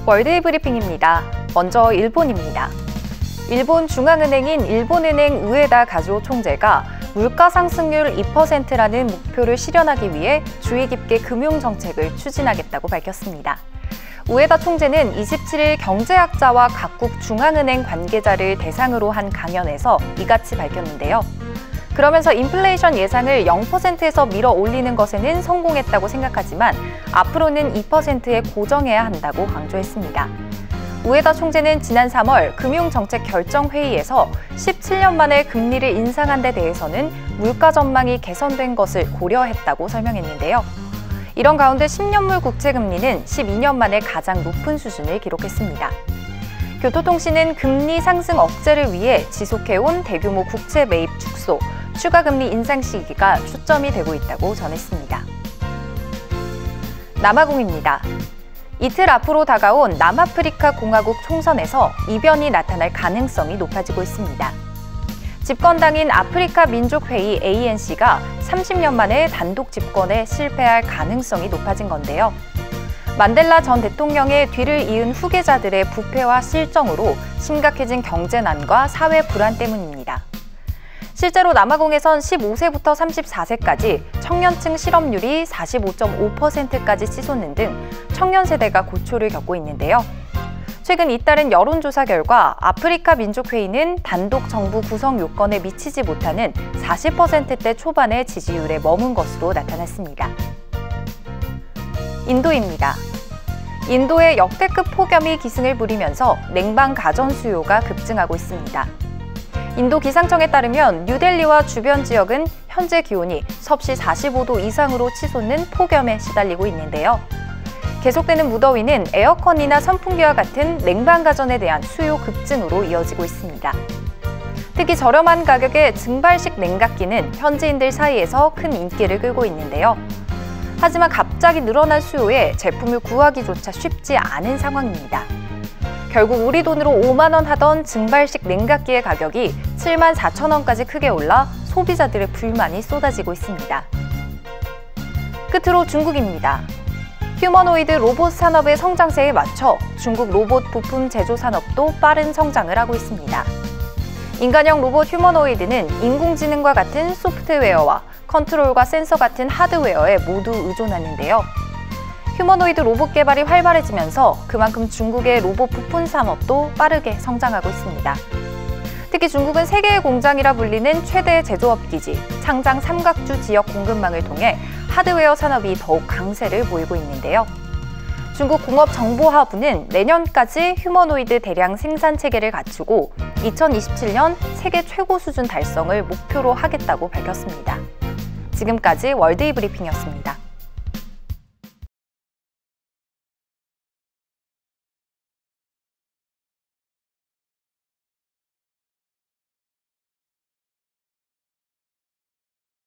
월드이 브리핑입니다. 먼저 일본입니다. 일본 중앙은행인 일본은행 우에다 가조 총재가 물가 상승률 2%라는 목표를 실현하기 위해 주의 깊게 금융정책을 추진하겠다고 밝혔습니다. 우에다 총재는 27일 경제학자와 각국 중앙은행 관계자를 대상으로 한 강연에서 이같이 밝혔는데요. 그러면서 인플레이션 예상을 0%에서 밀어 올리는 것에는 성공했다고 생각하지만 앞으로는 2%에 고정해야 한다고 강조했습니다. 우에다 총재는 지난 3월 금융정책결정회의에서 17년 만에 금리를 인상한 데 대해서는 물가 전망이 개선된 것을 고려했다고 설명했는데요. 이런 가운데 10년물 국채금리는 12년 만에 가장 높은 수준을 기록했습니다. 교토통신은 금리 상승 억제를 위해 지속해온 대규모 국채 매입 축소, 추가 금리 인상 시기가 초점이 되고 있다고 전했습니다. 남아공입니다. 이틀 앞으로 다가온 남아프리카 공화국 총선에서 이변이 나타날 가능성이 높아지고 있습니다. 집권당인 아프리카 민족회의 ANC가 30년 만에 단독 집권에 실패할 가능성이 높아진 건데요. 만델라 전 대통령의 뒤를 이은 후계자들의 부패와 실정으로 심각해진 경제난과 사회 불안 때문입니다. 실제로 남아공에선 15세부터 34세까지 청년층 실업률이 45.5%까지 치솟는 등 청년 세대가 고초를 겪고 있는데요. 최근 잇따른 여론조사 결과 아프리카 민족회의는 단독 정부 구성 요건에 미치지 못하는 40%대 초반의 지지율에 머문 것으로 나타났습니다. 인도입니다. 인도의 역대급 폭염이 기승을 부리면서 냉방 가전 수요가 급증하고 있습니다. 인도 기상청에 따르면 뉴델리와 주변 지역은 현재 기온이 섭씨 45도 이상으로 치솟는 폭염에 시달리고 있는데요. 계속되는 무더위는 에어컨이나 선풍기와 같은 냉방 가전에 대한 수요 급증으로 이어지고 있습니다. 특히 저렴한 가격의 증발식 냉각기는 현지인들 사이에서 큰 인기를 끌고 있는데요. 하지만 갑자기 늘어난 수요에 제품을 구하기조차 쉽지 않은 상황입니다. 결국 우리 돈으로 5만 원 하던 증발식 냉각기의 가격이 7만 4천 원까지 크게 올라 소비자들의 불만이 쏟아지고 있습니다. 끝으로 중국입니다. 휴머노이드 로봇 산업의 성장세에 맞춰 중국 로봇 부품 제조 산업도 빠른 성장을 하고 있습니다. 인간형 로봇 휴머노이드는 인공지능과 같은 소프트웨어와 컨트롤과 센서 같은 하드웨어에 모두 의존하는데요. 휴머노이드 로봇 개발이 활발해지면서 그만큼 중국의 로봇 부품 산업도 빠르게 성장하고 있습니다. 특히 중국은 세계의 공장이라 불리는 최대 제조업 기지, 창장 삼각주 지역 공급망을 통해 하드웨어 산업이 더욱 강세를 보이고 있는데요. 중국 공업정보화부는 내년까지 휴머노이드 대량 생산 체계를 갖추고 2027년 세계 최고 수준 달성을 목표로 하겠다고 밝혔습니다. 지금까지 월드이 브리핑이었습니다.